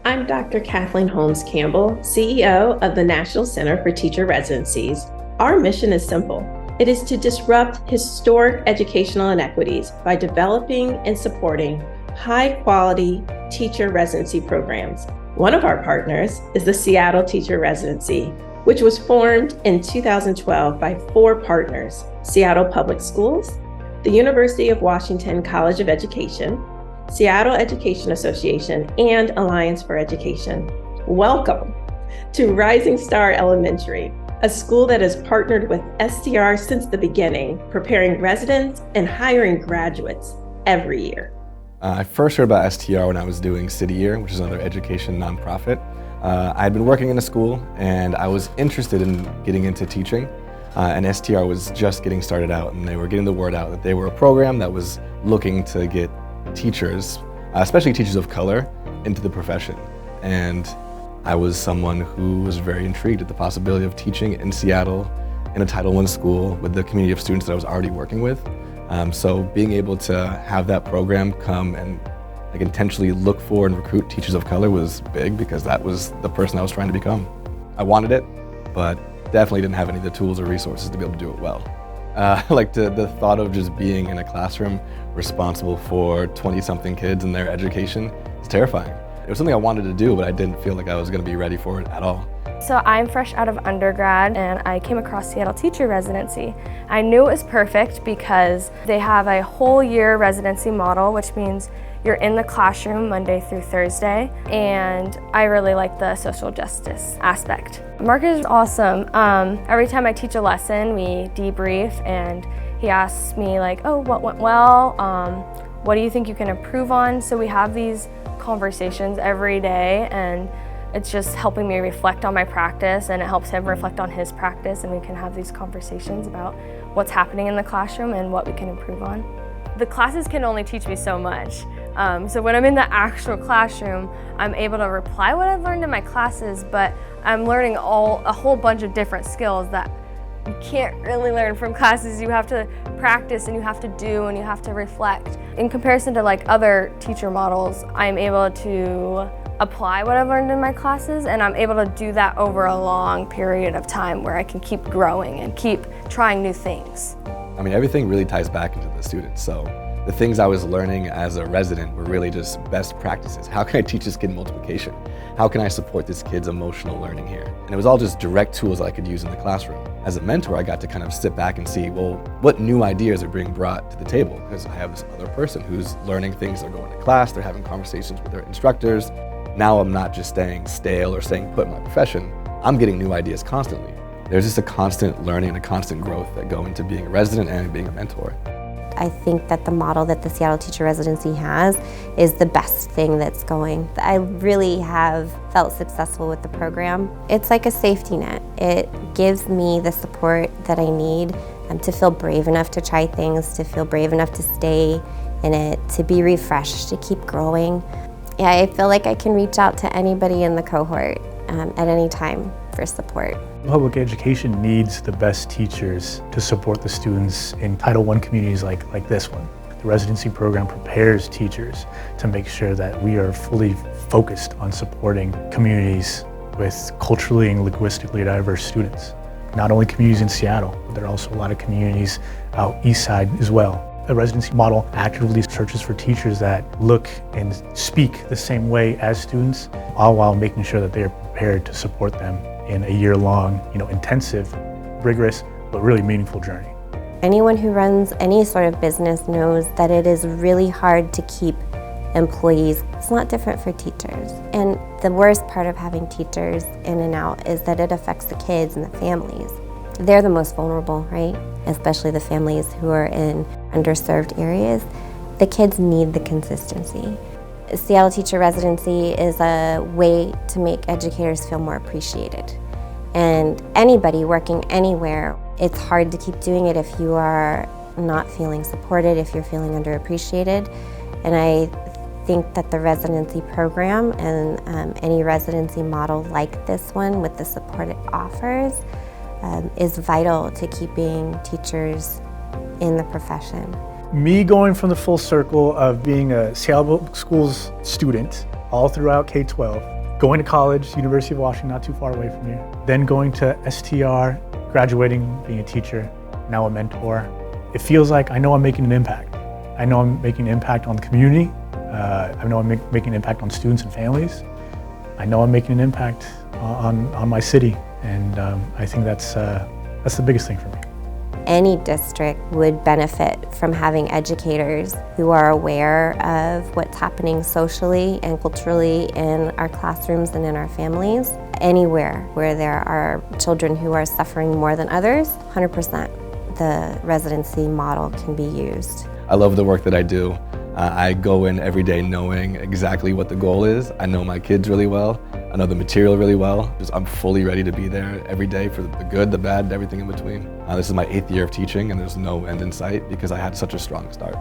I'm Dr. Kathleen Holmes Campbell, CEO of the National Center for Teacher Residencies. Our mission is simple. It is to disrupt historic educational inequities by developing and supporting high-quality teacher residency programs. One of our partners is the Seattle Teacher Residency, which was formed in 2012 by 4 partners: Seattle Public Schools, the University of Washington College of Education, Seattle Education Association, and Alliance for Education. Welcome to Rising Star Elementary, a school that has partnered with STR since the beginning, preparing residents and hiring graduates every year. I first heard about STR when I was doing City Year, which is another education nonprofit. I had been working in a school and I was interested in getting into teaching. And STR was just getting started out, and they were getting the word out that they were a program that was looking to get teachers, especially teachers of color, into the profession. And I was someone who was very intrigued at the possibility of teaching in Seattle in a Title I school with the community of students that I was already working with. So being able to have that program come and intentionally look for and recruit teachers of color was big, because that was the person I was trying to become. I wanted it, but definitely didn't have any of the tools or resources to be able to do it well. The thought of just being in a classroom responsible for 20-something kids and their education is terrifying. It was something I wanted to do, but I didn't feel like I was going to be ready for it at all. So I'm fresh out of undergrad and I came across Seattle Teacher Residency. I knew it was perfect because they have a whole year residency model, which means you're in the classroom Monday through Thursday, and I really like the social justice aspect. Mark is awesome. Every time I teach a lesson, we debrief, and he asks me oh, what went well? What do you think you can improve on? So we have these conversations every day, and it's just helping me reflect on my practice, and it helps him reflect on his practice, and we can have these conversations about what's happening in the classroom and what we can improve on. The classes can only teach me so much. So when I'm in the actual classroom, I'm able to apply what I've learned in my classes, but I'm learning a whole bunch of different skills that you can't really learn from classes. You have to practice, and you have to do, and you have to reflect. In comparison to other teacher models, I'm able to apply what I've learned in my classes, and I'm able to do that over a long period of time where I can keep growing and keep trying new things. Everything really ties back into the students. So the things I was learning as a resident were really just best practices. How can I teach this kid multiplication? How can I support this kid's emotional learning here? And it was all just direct tools I could use in the classroom. As a mentor, I got to kind of sit back and see, well, what new ideas are being brought to the table? Because I have this other person who's learning things, they're going to class, they're having conversations with their instructors. Now I'm not just staying stale or staying put in my profession, I'm getting new ideas constantly. There's just a constant learning and a constant growth that go into being a resident and being a mentor. I think that the model that the Seattle Teacher Residency has is the best thing that's going. I really have felt successful with the program. It's like a safety net. It gives me the support that I need to feel brave enough to try things, to feel brave enough to stay in it, to be refreshed, to keep growing. Yeah, I feel like I can reach out to anybody in the cohort at any time for support. Public education needs the best teachers to support the students in Title I communities like this one. The residency program prepares teachers to make sure that we are fully focused on supporting communities with culturally and linguistically diverse students. Not only communities in Seattle, but there are also a lot of communities out east side as well. The residency model actively searches for teachers that look and speak the same way as students, all while making sure that they are prepared to support them in a year-long, intensive, rigorous, but really meaningful journey. Anyone who runs any sort of business knows that it is really hard to keep employees. It's not different for teachers. And the worst part of having teachers in and out is that it affects the kids and the families. They're the most vulnerable, right? Especially the families who are in underserved areas. The kids need the consistency. Seattle Teacher Residency is a way to make educators feel more appreciated. And anybody working anywhere, it's hard to keep doing it if you are not feeling supported, if you're feeling underappreciated. And I think that the residency program and any residency model like this one with the support it offers is vital to keeping teachers in the profession. Me going from the full circle of being a Seattle Public Schools student all throughout K-12, going to college, University of Washington, not too far away from here, then going to STR, graduating, being a teacher, now a mentor. It feels like I know I'm making an impact. I know I'm making an impact on the community. I know I'm making an impact on students and families. I know I'm making an impact on my city, and I think that's the biggest thing for me. Any district would benefit from having educators who are aware of what's happening socially and culturally in our classrooms and in our families. Anywhere where there are children who are suffering more than others, 100% the residency model can be used. I love the work that I do. I go in every day knowing exactly what the goal is. I know my kids really well. I know the material really well. I'm fully ready to be there every day for the good, the bad, and everything in between. This is my 8th year of teaching, and there's no end in sight because I had such a strong start.